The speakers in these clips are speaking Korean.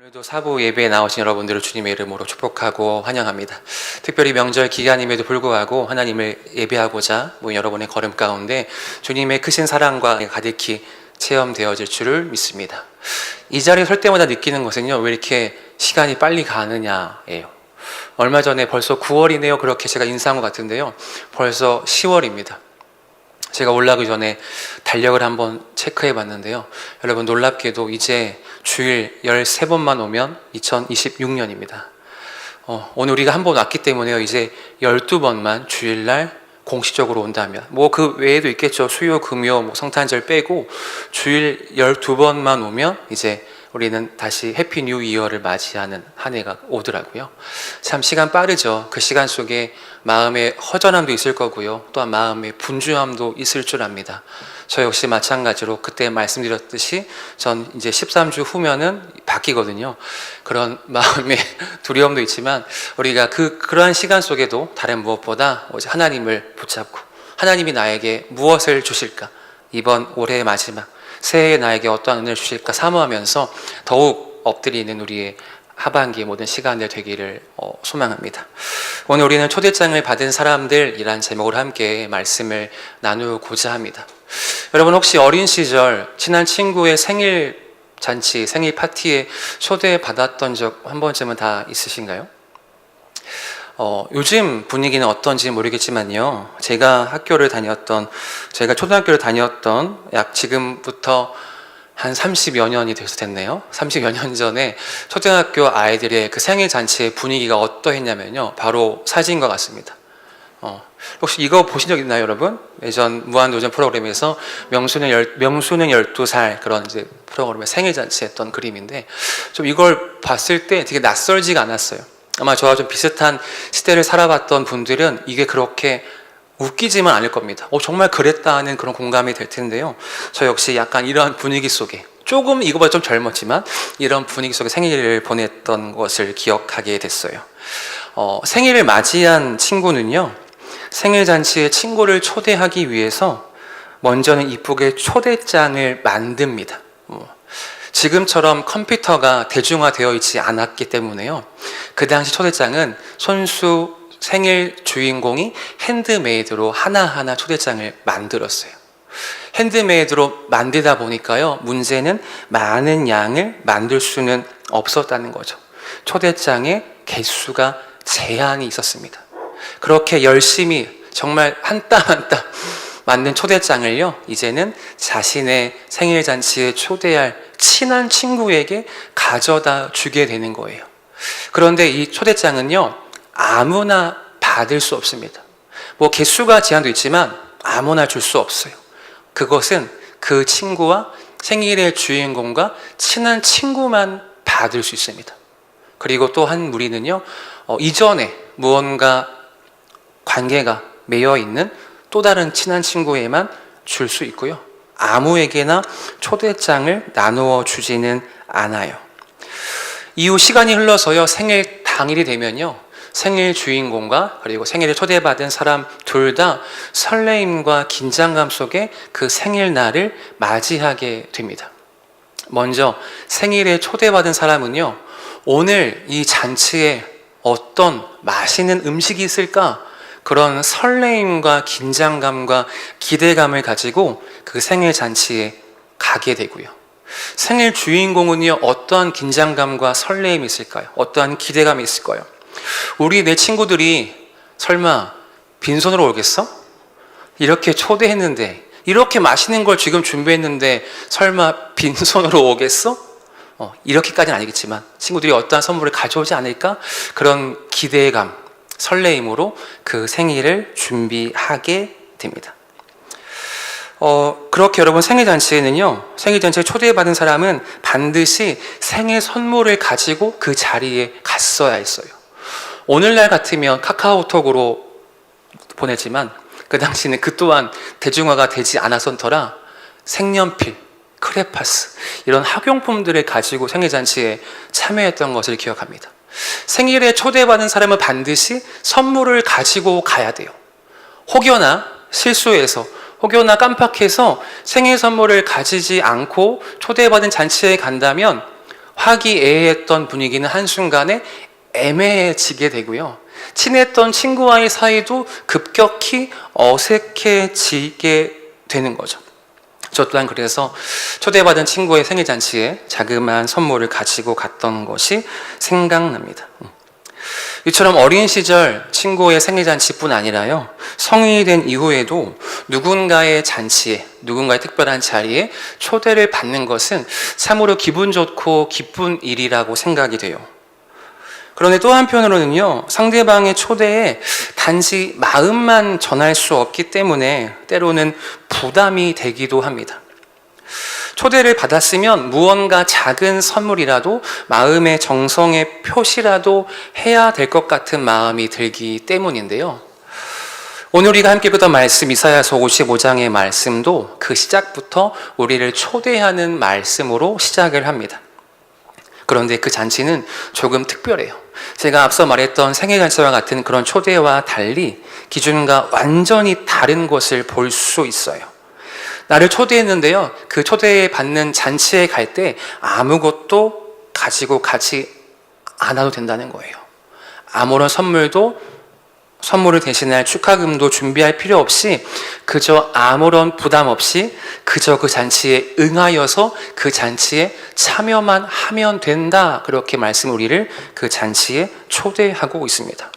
오늘도 사부 예배에 나오신 여러분들을 주님의 이름으로 축복하고 환영합니다. 특별히 명절 기간임에도 불구하고 하나님을 예배하고자 모인 여러분의 걸음 가운데 주님의 크신 사랑과 가득히 체험되어질 줄을 믿습니다. 이 자리에 설 때마다 느끼는 것은요, 왜 이렇게 시간이 빨리 가느냐예요. 얼마 전에 벌써 9월이네요. 그렇게 제가 인사한 것 같은데요. 벌써 10월입니다. 제가 올라가기 전에 달력을 한번 체크해 봤는데요. 여러분 놀랍게도 이제 주일 13번만 오면 2026년입니다. 오늘 우리가 한 번 왔기 때문에요. 이제 12번만 주일날 공식적으로 온다면, 그 외에도 있겠죠. 수요, 금요, 성탄절 빼고 주일 12번만 오면 이제 우리는 다시 해피 뉴 이어를 맞이하는 한 해가 오더라고요. 참 시간 빠르죠. 그 시간 속에 마음의 허전함도 있을 거고요. 또한 마음의 분주함도 있을 줄 압니다. 저 역시 마찬가지로 그때 말씀드렸듯이 전 이제 13주 후면은 바뀌거든요. 그런 마음의 두려움도 있지만 우리가 그러한 시간 속에도 다른 무엇보다 오직 하나님을 붙잡고 하나님이 나에게 무엇을 주실까? 이번 올해의 마지막 새해에 나에게 어떠한 은혜를 주실까 사모하면서 더욱 엎드리는 우리의 하반기의 모든 시간들 되기를 소망합니다. 오늘 우리는 초대장을 받은 사람들이란 제목으로 함께 말씀을 나누고자 합니다. 여러분 혹시 어린 시절 친한 친구의 생일 잔치, 생일 파티에 초대받았던 적 한 번쯤은 다 있으신가요? 요즘 분위기는 어떤지 모르겠지만요. 제가 초등학교를 다녔던 약 지금부터 한 30여 년이 됐네요. 30여 년 전에 초등학교 아이들의 그 생일 잔치의 분위기가 어떠했냐면요. 바로 사진과 같습니다. 혹시 이거 보신 적 있나요, 여러분? 예전 무한도전 프로그램에서 명수는 12살 그런 이제 프로그램의 생일 잔치 했던 그림인데 좀 이걸 봤을 때 되게 낯설지가 않았어요. 아마 저와 좀 비슷한 시대를 살아봤던 분들은 이게 그렇게 웃기지만 않을 겁니다. 정말 그랬다 하는 그런 공감이 될 텐데요. 저 역시 약간 이런 분위기 속에 조금 이거보다 좀 젊었지만 이런 분위기 속에 생일을 보냈던 것을 기억하게 됐어요. 생일을 맞이한 친구는요, 생일 잔치에 친구를 초대하기 위해서 먼저는 이쁘게 초대장을 만듭니다. 지금처럼 컴퓨터가 대중화되어 있지 않았기 때문에요. 그 당시 초대장은 손수 생일 주인공이 핸드메이드로 하나하나 초대장을 만들었어요. 핸드메이드로 만들다 보니까요, 문제는 많은 양을 만들 수는 없었다는 거죠. 초대장의 개수가 제한이 있었습니다. 그렇게 열심히 정말 한 땀 한 땀 만든 초대장을요, 이제는 자신의 생일 잔치에 초대할 친한 친구에게 가져다 주게 되는 거예요. 그런데 이 초대장은요, 아무나 받을 수 없습니다. 개수가 제한도 있지만 아무나 줄 수 없어요. 그것은 그 친구와 생일의 주인공과 친한 친구만 받을 수 있습니다. 그리고 또 한 무리는요, 이전에 무언가 관계가 맺어 있는 또 다른 친한 친구에만 줄 수 있고요. 아무에게나 초대장을 나누어 주지는 않아요. 이후 시간이 흘러서요, 생일 당일이 되면요, 생일 주인공과 그리고 생일에 초대받은 사람 둘 다 설레임과 긴장감 속에 그 생일날을 맞이하게 됩니다. 먼저 생일에 초대받은 사람은요, 오늘 이 잔치에 어떤 맛있는 음식이 있을까? 그런 설레임과 긴장감과 기대감을 가지고 그 생일 잔치에 가게 되고요. 생일 주인공은요, 어떠한 긴장감과 설레임이 있을까요? 어떠한 기대감이 있을까요? 내 친구들이 설마 빈손으로 오겠어? 이렇게 초대했는데, 이렇게 맛있는 걸 지금 준비했는데 설마 빈손으로 오겠어? 이렇게까지는 아니겠지만 친구들이 어떠한 선물을 가져오지 않을까? 그런 기대감, 설레임으로 그 생일을 준비하게 됩니다. 그렇게 여러분 생일잔치에는요, 생일잔치에 초대받은 사람은 반드시 생일 선물을 가지고 그 자리에 갔어야 했어요. 오늘날 같으면 카카오톡으로 보내지만 그 당시는 그 또한 대중화가 되지 않았었더라 색연필, 크레파스 이런 학용품들을 가지고 생일잔치에 참여했던 것을 기억합니다. 생일에 초대받은 사람은 반드시 선물을 가지고 가야 돼요. 혹여나 실수해서 혹여나 깜빡해서 생일 선물을 가지지 않고 초대받은 잔치에 간다면 화기애애했던 분위기는 한순간에 애매해지게 되고요. 친했던 친구와의 사이도 급격히 어색해지게 되는 거죠. 저 또한 그래서 초대받은 친구의 생일잔치에 자그마한 선물을 가지고 갔던 것이 생각납니다. 이처럼 어린 시절 친구의 생일잔치뿐 아니라요, 성인이 된 이후에도 누군가의 잔치에, 누군가의 특별한 자리에 초대를 받는 것은 참으로 기분 좋고 기쁜 일이라고 생각이 돼요. 그런데 또 한편으로는요, 상대방의 초대에 단지 마음만 전할 수 없기 때문에 때로는 부담이 되기도 합니다. 초대를 받았으면 무언가 작은 선물이라도, 마음의 정성의 표시라도 해야 될 것 같은 마음이 들기 때문인데요. 오늘 우리가 함께 보던 말씀, 이사야서 55장의 말씀도 그 시작부터 우리를 초대하는 말씀으로 시작을 합니다. 그런데 그 잔치는 조금 특별해요. 제가 앞서 말했던 생일잔치와 같은 그런 초대와 달리 기준과 완전히 다른 것을 볼 수 있어요. 나를 초대했는데요, 그 초대받는 잔치에 갈 때 아무것도 가지고 가지 않아도 된다는 거예요. 아무런 선물을 대신할 축하금도 준비할 필요 없이 그저 아무런 부담 없이 그저 그 잔치에 응하여서 그 잔치에 참여만 하면 된다, 그렇게 말씀 우리를 그 잔치에 초대하고 있습니다.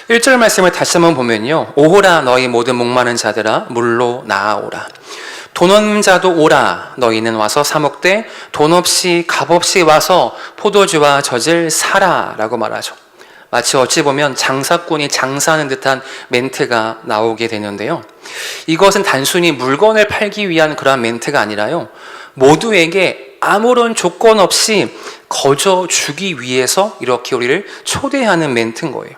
1절 말씀을 다시 한번 보면요, 오호라 너희 모든 목마른 자들아 물로 나아오라. 돈 없는 자도 오라. 너희는 와서 사 먹되 돈 없이 값 없이 와서 포도주와 젖을 사라 라고 말하죠. 마치 어찌 보면 장사꾼이 장사하는 듯한 멘트가 나오게 되는데요, 이것은 단순히 물건을 팔기 위한 그러한 멘트가 아니라요, 모두에게 아무런 조건 없이 거저 주기 위해서 이렇게 우리를 초대하는 멘트인 거예요.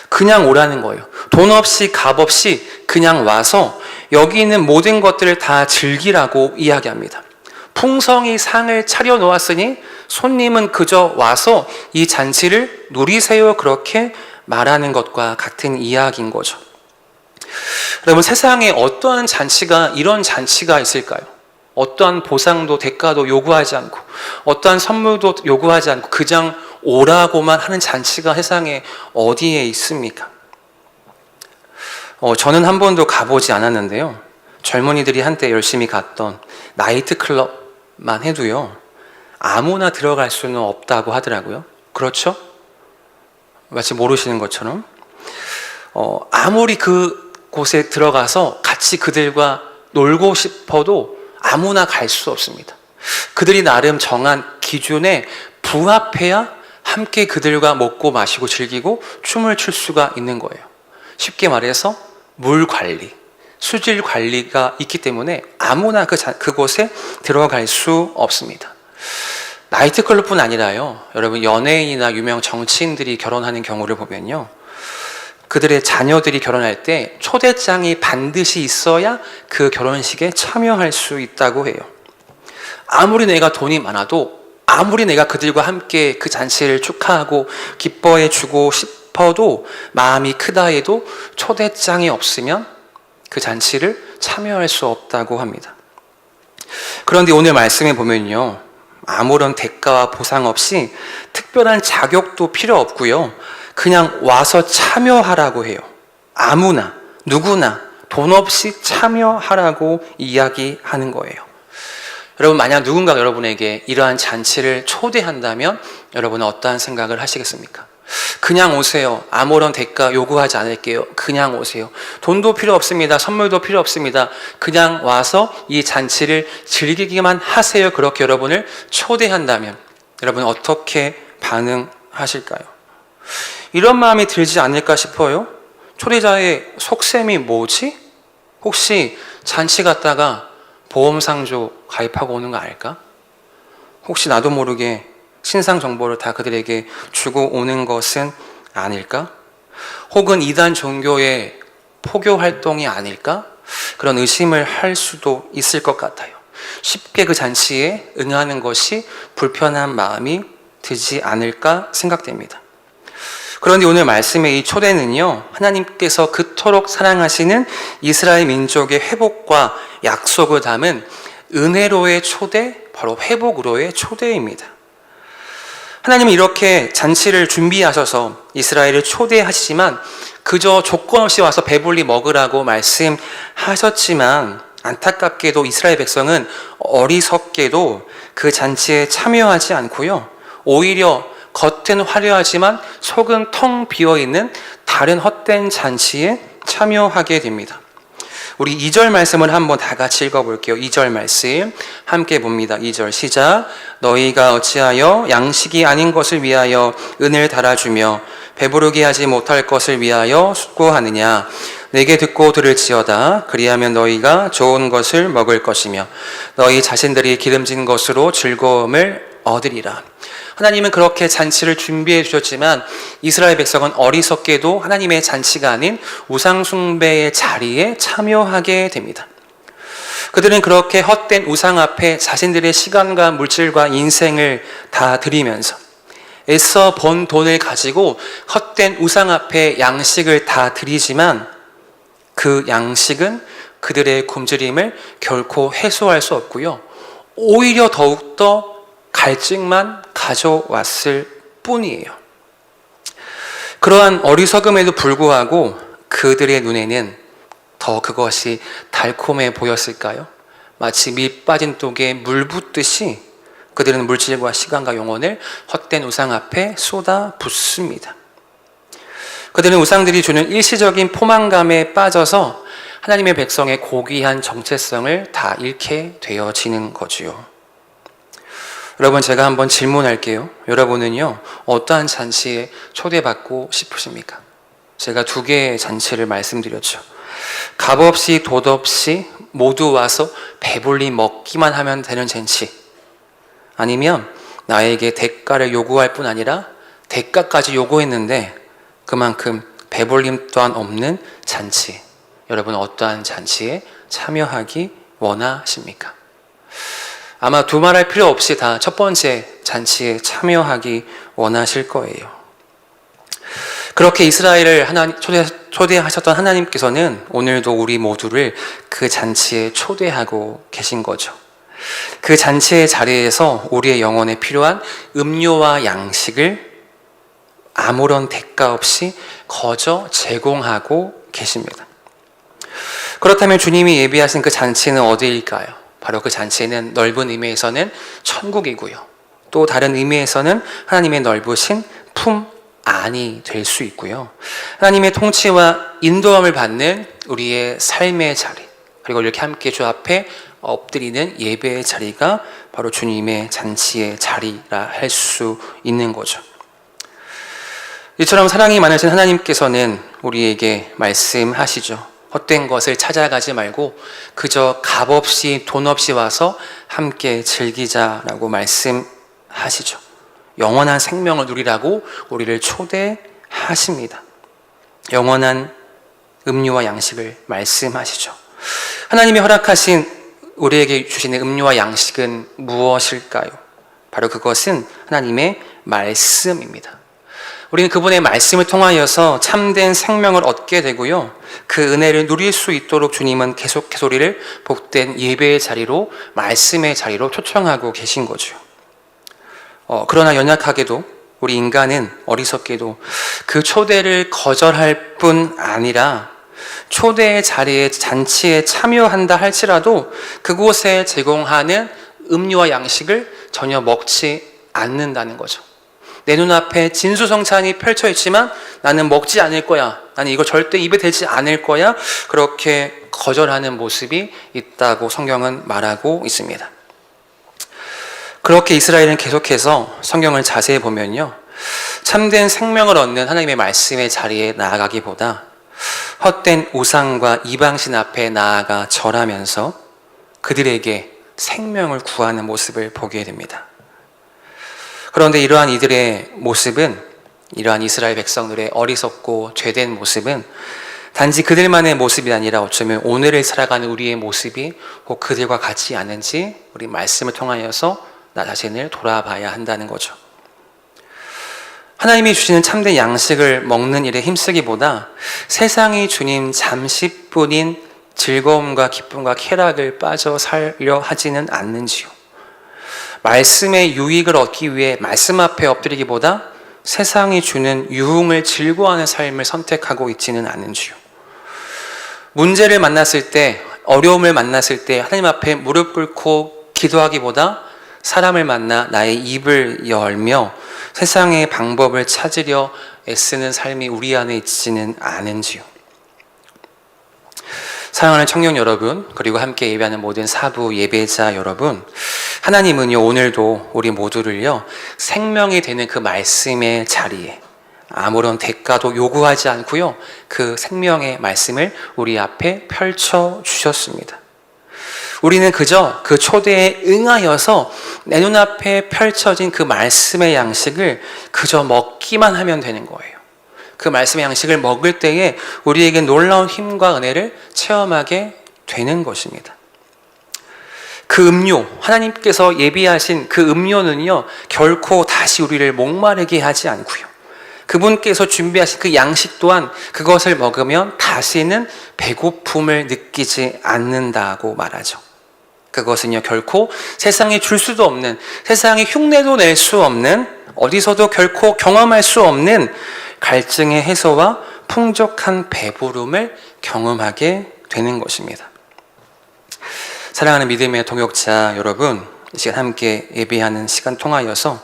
그냥 오라는 거예요. 돈 없이 값 없이 그냥 와서 여기 있는 모든 것들을 다 즐기라고 이야기합니다. 풍성히 상을 차려 놓았으니 손님은 그저 와서 이 잔치를 누리세요, 그렇게 말하는 것과 같은 이야기인 거죠. 여러분, 세상에 어떠한 잔치가 이런 잔치가 있을까요? 어떠한 보상도 대가도 요구하지 않고 어떠한 선물도 요구하지 않고 그냥 오라고만 하는 잔치가 세상에 어디에 있습니까? 저는 한 번도 가보지 않았는데요, 젊은이들이 한때 열심히 갔던 나이트클럽만 해도요, 아무나 들어갈 수는 없다고 하더라고요. 그렇죠? 마치 모르시는 것처럼. 아무리 그 곳에 들어가서 같이 그들과 놀고 싶어도 아무나 갈 수 없습니다. 그들이 나름 정한 기준에 부합해야 함께 그들과 먹고 마시고 즐기고 춤을 출 수가 있는 거예요. 쉽게 말해서 물 관리, 수질 관리가 있기 때문에 아무나 그곳에 들어갈 수 없습니다. 나이트클럽뿐 아니라요, 여러분, 연예인이나 유명 정치인들이 결혼하는 경우를 보면요, 그들의 자녀들이 결혼할 때 초대장이 반드시 있어야 그 결혼식에 참여할 수 있다고 해요. 아무리 내가 돈이 많아도, 아무리 내가 그들과 함께 그 잔치를 축하하고 기뻐해 주고 싶어도, 마음이 크다 해도 초대장이 없으면 그 잔치를 참여할 수 없다고 합니다. 그런데 오늘 말씀에 보면요, 아무런 대가와 보상 없이 특별한 자격도 필요 없고요, 그냥 와서 참여하라고 해요. 아무나, 누구나 돈 없이 참여하라고 이야기하는 거예요. 여러분, 만약 누군가 여러분에게 이러한 잔치를 초대한다면 여러분은 어떠한 생각을 하시겠습니까? 그냥 오세요. 아무런 대가 요구하지 않을게요. 그냥 오세요. 돈도 필요 없습니다. 선물도 필요 없습니다. 그냥 와서 이 잔치를 즐기기만 하세요. 그렇게 여러분을 초대한다면 여러분 어떻게 반응하실까요? 이런 마음이 들지 않을까 싶어요. 초대자의 속셈이 뭐지? 혹시 잔치 갔다가 보험상조 가입하고 오는 거 아닐까? 혹시 나도 모르게 신상 정보를 다 그들에게 주고 오는 것은 아닐까? 혹은 이단 종교의 포교 활동이 아닐까? 그런 의심을 할 수도 있을 것 같아요. 쉽게 그 잔치에 응하는 것이 불편한 마음이 들지 않을까 생각됩니다. 그런데 오늘 말씀의 이 초대는요, 하나님께서 그토록 사랑하시는 이스라엘 민족의 회복과 약속을 담은 은혜로의 초대, 바로 회복으로의 초대입니다. 하나님은 이렇게 잔치를 준비하셔서 이스라엘을 초대하시지만 그저 조건 없이 와서 배불리 먹으라고 말씀하셨지만 안타깝게도 이스라엘 백성은 어리석게도 그 잔치에 참여하지 않고요. 오히려 겉은 화려하지만 속은 텅 비어있는 다른 헛된 잔치에 참여하게 됩니다. 우리 2절 말씀을 한번 다 같이 읽어볼게요. 2절 말씀 함께 봅니다. 2절 시작. 너희가 어찌하여 양식이 아닌 것을 위하여 은을 달아주며 배부르게 하지 못할 것을 위하여 수고하느냐. 내게 듣고 들을지어다. 그리하면 너희가 좋은 것을 먹을 것이며 너희 자신들이 기름진 것으로 즐거움을 얻으리라. 하나님은 그렇게 잔치를 준비해 주셨지만 이스라엘 백성은 어리석게도 하나님의 잔치가 아닌 우상 숭배의 자리에 참여하게 됩니다. 그들은 그렇게 헛된 우상 앞에 자신들의 시간과 물질과 인생을 다 드리면서 애써 번 돈을 가지고 헛된 우상 앞에 양식을 다 드리지만 그 양식은 그들의 굶주림을 결코 해소할 수 없고요. 오히려 더욱더 갈증만 가져왔을 뿐이에요. 그러한 어리석음에도 불구하고 그들의 눈에는 더 그것이 달콤해 보였을까요? 마치 밑 빠진 독에 물 붓듯이 그들은 물질과 시간과 영혼을 헛된 우상 앞에 쏟아 붓습니다. 그들은 우상들이 주는 일시적인 포만감에 빠져서 하나님의 백성의 고귀한 정체성을 다 잃게 되어지는 거지요. 여러분, 제가 한번 질문할게요. 여러분은요, 어떠한 잔치에 초대받고 싶으십니까? 제가 2개의 잔치를 말씀드렸죠. 값없이 돈 없이 모두 와서 배불리 먹기만 하면 되는 잔치, 아니면 나에게 대가를 요구할 뿐 아니라 대가까지 요구했는데 그만큼 배불림 또한 없는 잔치. 여러분, 어떠한 잔치에 참여하기 원하십니까? 아마 두말할 필요 없이 다 첫 번째 잔치에 참여하기 원하실 거예요. 그렇게 이스라엘을 초대하셨던 하나님께서는 오늘도 우리 모두를 그 잔치에 초대하고 계신 거죠. 그 잔치의 자리에서 우리의 영혼에 필요한 음료와 양식을 아무런 대가 없이 거저 제공하고 계십니다. 그렇다면 주님이 예비하신 그 잔치는 어디일까요? 바로 그 잔치는 넓은 의미에서는 천국이고요. 또 다른 의미에서는 하나님의 넓으신 품 안이 될 수 있고요. 하나님의 통치와 인도함을 받는 우리의 삶의 자리, 그리고 이렇게 함께 주 앞에 엎드리는 예배의 자리가 바로 주님의 잔치의 자리라 할 수 있는 거죠. 이처럼 사랑이 많으신 하나님께서는 우리에게 말씀하시죠. 헛된 것을 찾아가지 말고 그저 값없이 돈 없이 와서 함께 즐기자라고 말씀하시죠. 영원한 생명을 누리라고 우리를 초대하십니다. 영원한 음료와 양식을 말씀하시죠. 하나님이 허락하신 우리에게 주시는 음료와 양식은 무엇일까요? 바로 그것은 하나님의 말씀입니다. 우리는 그분의 말씀을 통하여서 참된 생명을 얻게 되고요. 그 은혜를 누릴 수 있도록 주님은 계속해서 우리를 복된 예배의 자리로, 말씀의 자리로 초청하고 계신 거죠. 그러나 연약하게도 우리 인간은 어리석게도 그 초대를 거절할 뿐 아니라 초대의 자리에, 잔치에 참여한다 할지라도 그곳에 제공하는 음료와 양식을 전혀 먹지 않는다는 거죠. 내 눈앞에 진수성찬이 펼쳐 있지만 나는 먹지 않을 거야, 나는 이거 절대 입에 대지 않을 거야, 그렇게 거절하는 모습이 있다고 성경은 말하고 있습니다. 그렇게 이스라엘은 계속해서 성경을 자세히 보면요, 참된 생명을 얻는 하나님의 말씀의 자리에 나아가기보다 헛된 우상과 이방신 앞에 나아가 절하면서 그들에게 생명을 구하는 모습을 보게 됩니다. 그런데 이러한 이들의 모습은, 이러한 이스라엘 백성들의 어리석고 죄된 모습은 단지 그들만의 모습이 아니라 어쩌면 오늘을 살아가는 우리의 모습이 혹 그들과 같지 않은지 우리 말씀을 통하여서 나 자신을 돌아봐야 한다는 거죠. 하나님이 주시는 참된 양식을 먹는 일에 힘쓰기보다 세상이 주님 잠시뿐인 즐거움과 기쁨과 쾌락을 빠져 살려 하지는 않는지요. 말씀의 유익을 얻기 위해 말씀 앞에 엎드리기보다 세상이 주는 유흥을 즐거워하는 삶을 선택하고 있지는 않은지요. 문제를 만났을 때, 어려움을 만났을 때 하나님 앞에 무릎 꿇고 기도하기보다 사람을 만나 나의 입을 열며 세상의 방법을 찾으려 애쓰는 삶이 우리 안에 있지는 않은지요. 사랑하는 청년 여러분, 그리고 함께 예배하는 모든 사부 예배자 여러분, 하나님은요 오늘도 우리 모두를요 생명이 되는 그 말씀의 자리에 아무런 대가도 요구하지 않고요 그 생명의 말씀을 우리 앞에 펼쳐 주셨습니다. 우리는 그저 그 초대에 응하여서 내 눈앞에 펼쳐진 그 말씀의 양식을 그저 먹기만 하면 되는 거예요. 그 말씀의 양식을 먹을 때에 우리에게 놀라운 힘과 은혜를 체험하게 되는 것입니다. 그 음료, 하나님께서 예비하신 그 음료는요 결코 다시 우리를 목마르게 하지 않고요, 그분께서 준비하신 그 양식 또한 그것을 먹으면 다시는 배고픔을 느끼지 않는다고 말하죠. 그것은요 결코 세상에 줄 수도 없는, 세상에 흉내도 낼 수 없는, 어디서도 결코 경험할 수 없는 갈증의 해소와 풍족한 배부름을 경험하게 되는 것입니다. 사랑하는 믿음의 동역자 여러분, 이 시간 함께 예배하는 시간 통하여서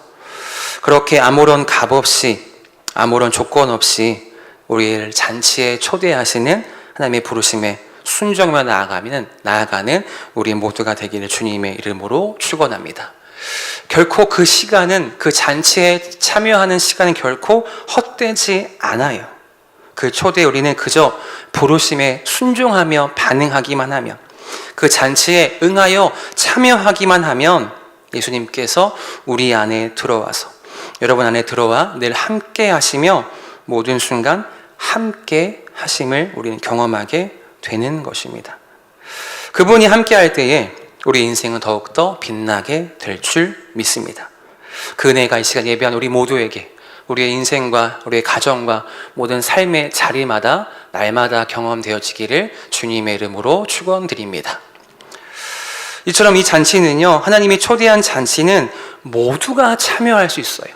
그렇게 아무런 값 없이, 아무런 조건 없이 우리를 잔치에 초대하시는 하나님의 부르심에 순종하며 나아가는 우리 모두가 되기를 주님의 이름으로 축원합니다. 결코 그 시간은, 그 잔치에 참여하는 시간은 결코 헛되지 않아요. 그 초대에 우리는 그저 부르심에 순종하며 반응하기만 하면, 그 잔치에 응하여 참여하기만 하면 예수님께서 우리 안에 들어와서, 여러분 안에 들어와 늘 함께 하시며 모든 순간 함께 하심을 우리는 경험하게 되는 것입니다. 그분이 함께 할 때에 우리 인생은 더욱더 빛나게 될 줄 믿습니다. 그 은혜가 이 시간 예배한 우리 모두에게, 우리의 인생과 우리의 가정과 모든 삶의 자리마다 날마다 경험되어지기를 주님의 이름으로 축원드립니다. 이처럼 이 잔치는요, 하나님이 초대한 잔치는 모두가 참여할 수 있어요.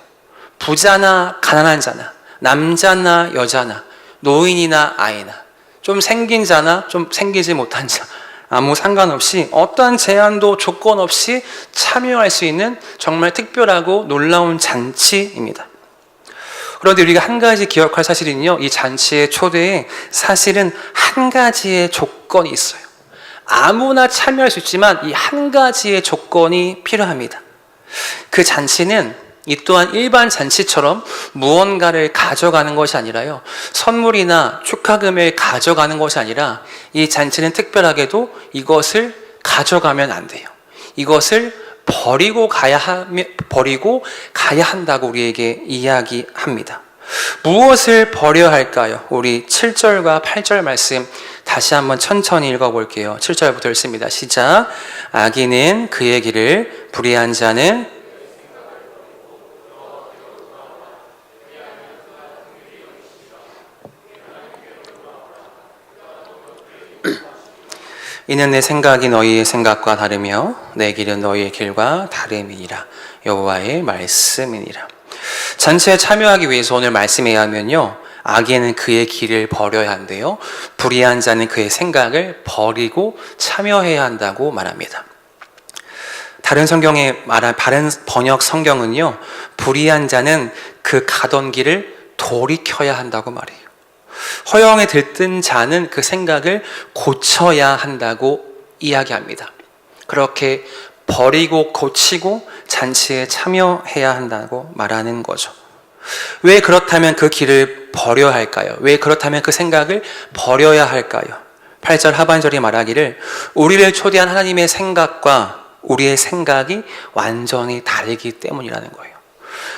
부자나 가난한 자나, 남자나 여자나, 노인이나 아이나, 좀 생긴 자나 좀 생기지 못한 자, 아무 상관없이 어떠한 제한도 조건 없이 참여할 수 있는 정말 특별하고 놀라운 잔치입니다. 그런데 우리가 한 가지 기억할 사실은요, 이 잔치의 초대에 사실은 한 가지의 조건이 있어요. 아무나 참여할 수 있지만 이 한 가지의 조건이 필요합니다. 그 잔치는 이 또한 일반 잔치처럼 무언가를 가져가는 것이 아니라요, 선물이나 축하금을 가져가는 것이 아니라 이 잔치는 특별하게도 이것을 가져가면 안 돼요. 이것을 버리고 가야 한다고 우리에게 이야기합니다. 무엇을 버려야 할까요? 우리 7절과 8절 말씀 다시 한번 천천히 읽어볼게요. 7절부터 읽습니다. 시작. 악인은 그의 길을, 불의한 자는 이는 내 생각이 너희의 생각과 다르며 내 길은 너희의 길과 다름이니라. 여호와의 말씀이니라. 잔치에 참여하기 위해서 오늘 말씀에 의하면요, 악인은 그의 길을 버려야 한대요, 불의한 자는 그의 생각을 버리고 참여해야 한다고 말합니다. 다른 성경에 말한 바른 번역 성경은요, 불의한 자는 그 가던 길을 돌이켜야 한다고 말해요. 허영에 들뜬 자는 그 생각을 고쳐야 한다고 이야기합니다. 그렇게 버리고 고치고 잔치에 참여해야 한다고 말하는 거죠. 왜 그렇다면 그 길을 버려야 할까요? 왜 그렇다면 그 생각을 버려야 할까요? 8절 하반절이 말하기를 우리를 초대한 하나님의 생각과 우리의 생각이 완전히 다르기 때문이라는 거예요.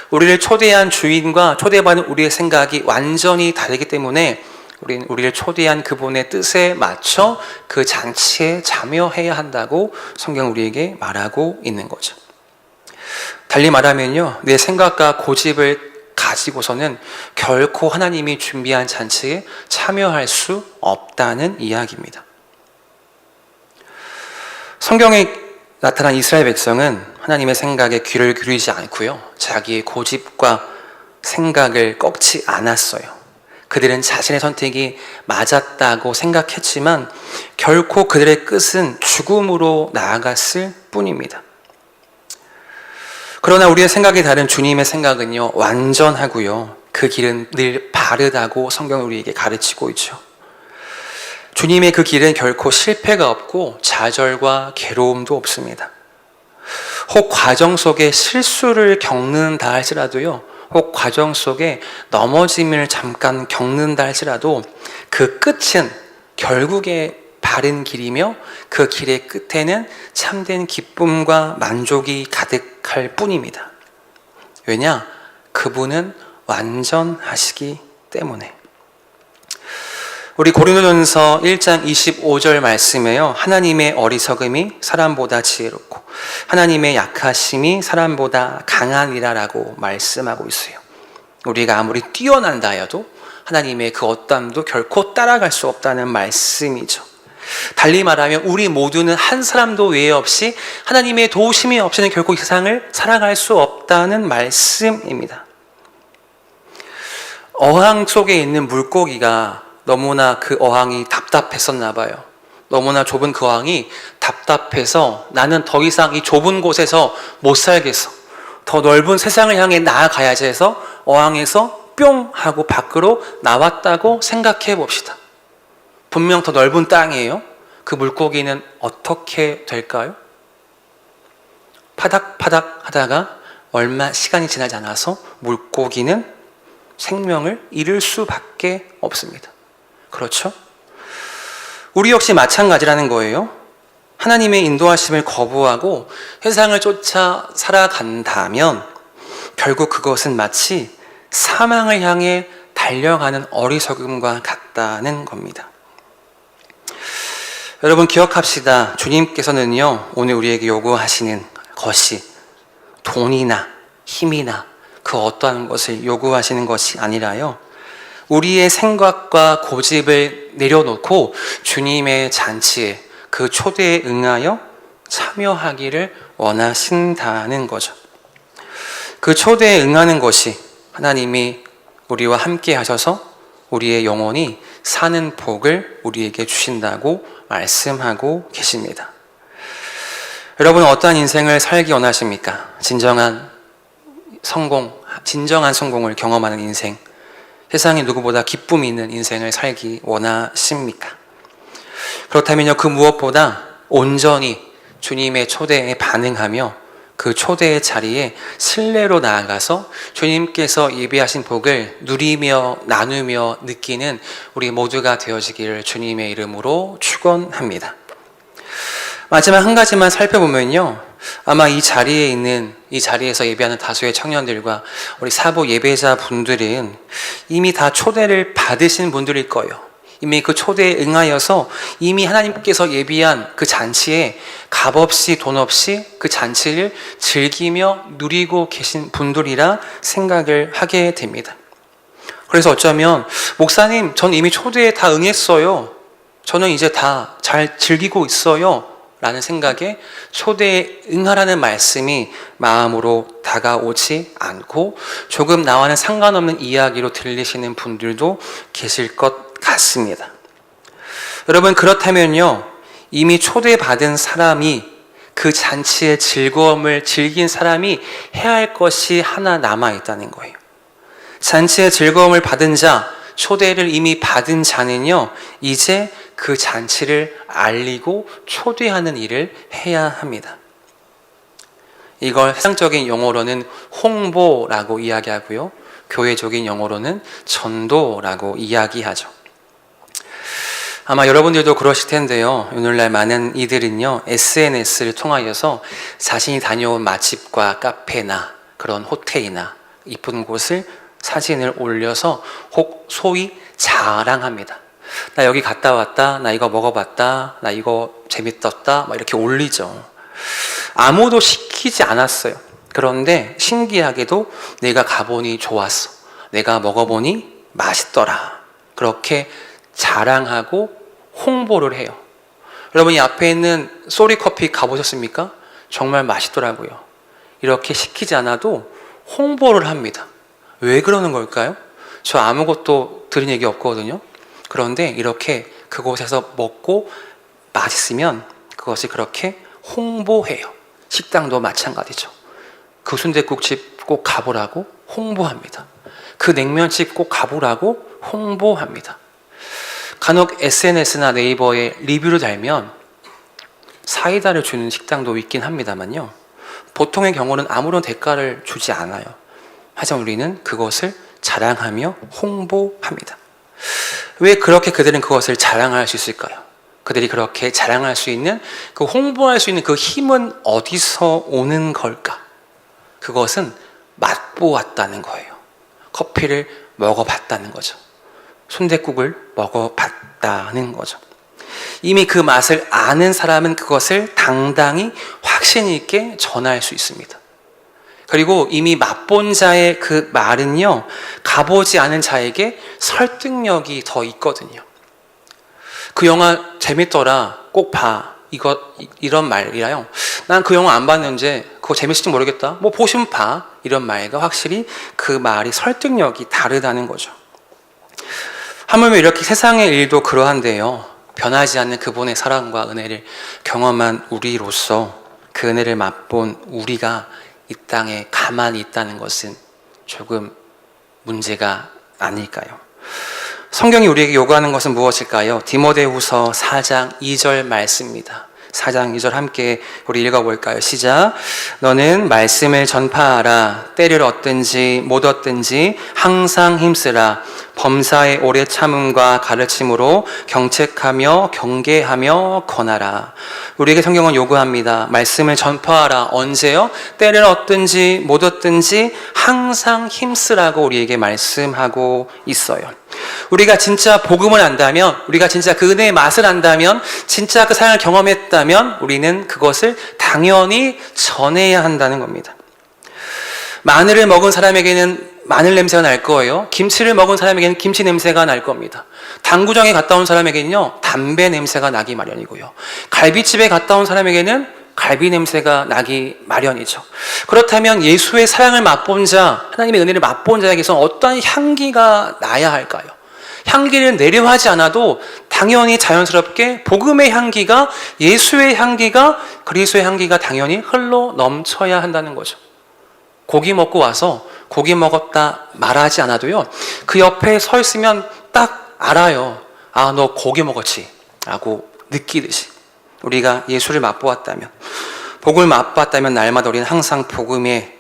우리를 초대한 주인과 초대받은 우리의 생각이 완전히 다르기 때문에 우리를 초대한 그분의 뜻에 맞춰 그 잔치에 참여해야 한다고 성경 우리에게 말하고 있는 거죠. 달리 말하면요, 내 생각과 고집을 가지고서는 결코 하나님이 준비한 잔치에 참여할 수 없다는 이야기입니다. 성경에 나타난 이스라엘 백성은 하나님의 생각에 귀를 기울이지 않고요, 자기의 고집과 생각을 꺾지 않았어요. 그들은 자신의 선택이 맞았다고 생각했지만 결코 그들의 끝은 죽음으로 나아갔을 뿐입니다. 그러나 우리의 생각이 다른 주님의 생각은요, 완전하고요, 그 길은 늘 바르다고 성경은 우리에게 가르치고 있죠. 주님의 그 길은 결코 실패가 없고 좌절과 괴로움도 없습니다. 혹 과정 속에 실수를 겪는다 할지라도요, 혹 과정 속에 넘어짐을 잠깐 겪는다 할지라도 그 끝은 결국에 바른 길이며 그 길의 끝에는 참된 기쁨과 만족이 가득할 뿐입니다. 왜냐? 그분은 완전하시기 때문에. 우리 고린도전서 1장 25절 말씀에요, 하나님의 어리석음이 사람보다 지혜롭고 하나님의 약하심이 사람보다 강하니라라고 말씀하고 있어요. 우리가 아무리 뛰어난다 하여도 하나님의 그 어떠함도 결코 따라갈 수 없다는 말씀이죠. 달리 말하면 우리 모두는 한 사람도 외에 없이 하나님의 도우심이 없이는 결코 이 세상을 살아갈 수 없다는 말씀입니다. 어항 속에 있는 물고기가 너무나 그 어항이 답답했었나 봐요. 너무나 좁은 그 어항이 답답해서 나는 더 이상 이 좁은 곳에서 못 살겠어, 더 넓은 세상을 향해 나아가야지 해서 어항에서 뿅 하고 밖으로 나왔다고 생각해 봅시다. 분명 더 넓은 땅이에요. 그 물고기는 어떻게 될까요? 파닥파닥 하다가 얼마 시간이 지나지 않아서 물고기는 생명을 잃을 수밖에 없습니다. 그렇죠? 우리 역시 마찬가지라는 거예요. 하나님의 인도하심을 거부하고 세상을 쫓아 살아간다면 결국 그것은 마치 사망을 향해 달려가는 어리석음과 같다는 겁니다. 여러분 기억합시다. 주님께서는요, 오늘 우리에게 요구하시는 것이 돈이나 힘이나 그 어떠한 것을 요구하시는 것이 아니라요, 우리의 생각과 고집을 내려놓고 주님의 잔치에, 그 초대에 응하여 참여하기를 원하신다는 거죠. 그 초대에 응하는 것이 하나님이 우리와 함께 하셔서 우리의 영혼이 사는 복을 우리에게 주신다고 말씀하고 계십니다. 여러분은 어떠한 인생을 살기 원하십니까? 진정한 성공을 경험하는 인생, 세상에 누구보다 기쁨이 있는 인생을 살기 원하십니까? 그렇다면요, 그 무엇보다 온전히 주님의 초대에 반응하며 그 초대의 자리에 신뢰로 나아가서 주님께서 예비하신 복을 누리며 나누며 느끼는 우리 모두가 되어지기를 주님의 이름으로 축원합니다. 마지막 한 가지만 살펴보면요, 아마 이 자리에서 예배하는 다수의 청년들과 우리 사부 예배자 분들은 이미 다 초대를 받으신 분들일 거예요. 이미 그 초대에 응하여서 이미 하나님께서 예비한 그 잔치에 값없이 돈 없이 그 잔치를 즐기며 누리고 계신 분들이라 생각을 하게 됩니다. 그래서 어쩌면 목사님, 전 이미 초대에 다 응했어요, 저는 이제 다 잘 즐기고 있어요 라는 생각에 초대에 응하라는 말씀이 마음으로 다가오지 않고 조금 나와는 상관없는 이야기로 들리시는 분들도 계실 것 같습니다. 여러분, 그렇다면요, 이미 초대받은 사람이, 그 잔치의 즐거움을 즐긴 사람이 해야 할 것이 하나 남아있다는 거예요. 잔치의 즐거움을 받은 자, 초대를 이미 받은 자는요, 이제 그 잔치를 알리고 초대하는 일을 해야 합니다. 이걸 세상적인 용어로는 홍보라고 이야기하고요, 교회적인 용어로는 전도라고 이야기하죠. 아마 여러분들도 그러실 텐데요, 오늘날 많은 이들은요, SNS를 통하여서 자신이 다녀온 맛집과 카페나 그런 호텔이나 이쁜 곳을 사진을 올려서 혹 소위 자랑합니다. 나 여기 갔다 왔다, 나 이거 먹어봤다, 나 이거 재밌었다, 막 이렇게 올리죠. 아무도 시키지 않았어요. 그런데 신기하게도 내가 가보니 좋았어, 내가 먹어보니 맛있더라, 그렇게 자랑하고 홍보를 해요. 여러분, 이 앞에 있는 쏘리커피 가보셨습니까? 정말 맛있더라고요. 이렇게 시키지 않아도 홍보를 합니다. 왜 그러는 걸까요? 저 아무것도 들은 얘기 없거든요. 그런데 이렇게 그곳에서 먹고 맛있으면 그것을 그렇게 홍보해요. 식당도 마찬가지죠. 그 순댓국집 꼭 가보라고 홍보합니다. 그 냉면집 꼭 가보라고 홍보합니다. 간혹 SNS나 네이버에 리뷰를 달면 사이다를 주는 식당도 있긴 합니다만요. 보통의 경우는 아무런 대가를 주지 않아요. 하지만 우리는 그것을 자랑하며 홍보합니다. 왜 그렇게 그들은 그것을 자랑할 수 있을까요? 그들이 그렇게 자랑할 수 있는, 그 홍보할 수 있는 그 힘은 어디서 오는 걸까? 그것은 맛보았다는 거예요. 커피를 먹어봤다는 거죠. 순댓국을 먹어봤다는 거죠. 이미 그 맛을 아는 사람은 그것을 당당히 확신 있게 전할 수 있습니다. 그리고 이미 맛본 자의 그 말은요, 가보지 않은 자에게 설득력이 더 있거든요. 그 영화 재밌더라, 꼭 봐. 이런 말이라요. 난 그 영화 안 봤는데 그거 재밌을지 모르겠다. 뭐 보시면 봐. 이런 말과 확실히 그 말이 설득력이 다르다는 거죠. 하물며 이렇게 세상의 일도 그러한데요. 변하지 않는 그분의 사랑과 은혜를 경험한 우리로서 그 은혜를 맛본 우리가 이 땅에 가만히 있다는 것은 조금 문제가 아닐까요? 성경이 우리에게 요구하는 것은 무엇일까요? 디모데후서 4장 2절 말씀입니다. 4장 2절 함께 우리 읽어볼까요? 시작. 너는 말씀을 전파하라. 때를 얻든지 못 얻든지 항상 힘쓰라. 범사의 오래 참음과 가르침으로 경책하며 경계하며 권하라. 우리에게 성경은 요구합니다. 말씀을 전파하라. 언제요? 때를 얻든지 못 얻든지 항상 힘쓰라고 우리에게 말씀하고 있어요. 우리가 진짜 복음을 안다면, 우리가 진짜 그 은혜의 맛을 안다면, 진짜 그 사랑을 경험했다면 우리는 그것을 당연히 전해야 한다는 겁니다. 마늘을 먹은 사람에게는 마늘 냄새가 날 거예요. 김치를 먹은 사람에게는 김치 냄새가 날 겁니다. 당구장에 갔다 온 사람에게는요, 담배 냄새가 나기 마련이고요. 갈비집에 갔다 온 사람에게는 갈비 냄새가 나기 마련이죠. 그렇다면 예수의 사랑을 맛본 자, 하나님의 은혜를 맛본 자에게서 어떠한 향기가 나야 할까요? 향기를 내려 하지 않아도 당연히 자연스럽게 복음의 향기가, 예수의 향기가, 그리스도의 향기가 당연히 흘러 넘쳐야 한다는 거죠. 고기 먹고 와서 고기 먹었다 말하지 않아도요, 그 옆에 서 있으면 딱 알아요. 아, 너 고기 먹었지? 라고 느끼듯이 우리가 예수를 맛보았다면, 복음을 맛봤다면 날마다 우리는 항상 복음의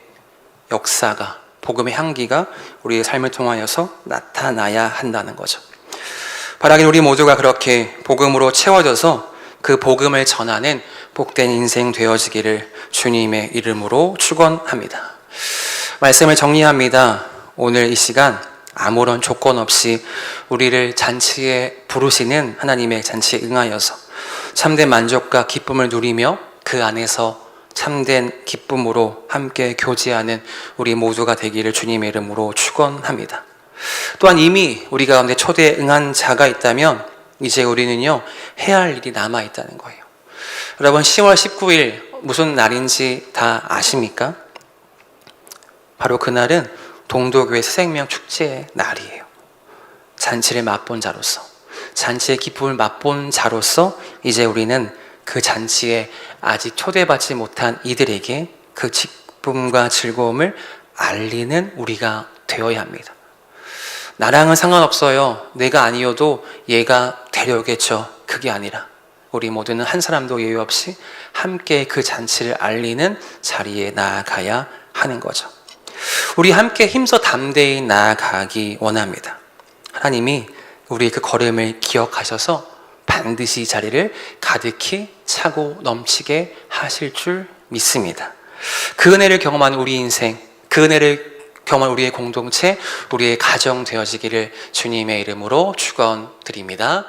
역사가, 복음의 향기가 우리의 삶을 통하여서 나타나야 한다는 거죠. 바라긴 우리 모두가 그렇게 복음으로 채워져서 그 복음을 전하는 복된 인생 되어지기를 주님의 이름으로 축원합니다. 말씀을 정리합니다. 오늘 이 시간 아무런 조건 없이 우리를 잔치에 부르시는 하나님의 잔치에 응하여서 참된 만족과 기쁨을 누리며 그 안에서 참된 기쁨으로 함께 교제하는 우리 모두가 되기를 주님의 이름으로 축원합니다. 또한 이미 우리 가운데 초대에 응한 자가 있다면 이제 우리는요, 해야 할 일이 남아있다는 거예요. 여러분, 10월 19일 무슨 날인지 다 아십니까? 바로 그날은 동도교회 새생명 축제의 날이에요. 잔치를 맛본 자로서, 잔치의 기쁨을 맛본 자로서 이제 우리는 그 잔치에 아직 초대받지 못한 이들에게 그 기쁨과 즐거움을 알리는 우리가 되어야 합니다. 나랑은 상관없어요. 내가 아니어도 얘가 데려오겠죠. 그게 아니라 우리 모두는 한 사람도 예외 없이 함께 그 잔치를 알리는 자리에 나아가야 하는 거죠. 우리 함께 힘써 담대히 나아가기 원합니다. 하나님이 우리의 그 걸음을 기억하셔서 반드시 이 자리를 가득히 차고 넘치게 하실 줄 믿습니다. 그 은혜를 경험한 우리 인생, 그 은혜를 경험한 우리의 공동체, 우리의 가정 되어지기를 주님의 이름으로 축원드립니다.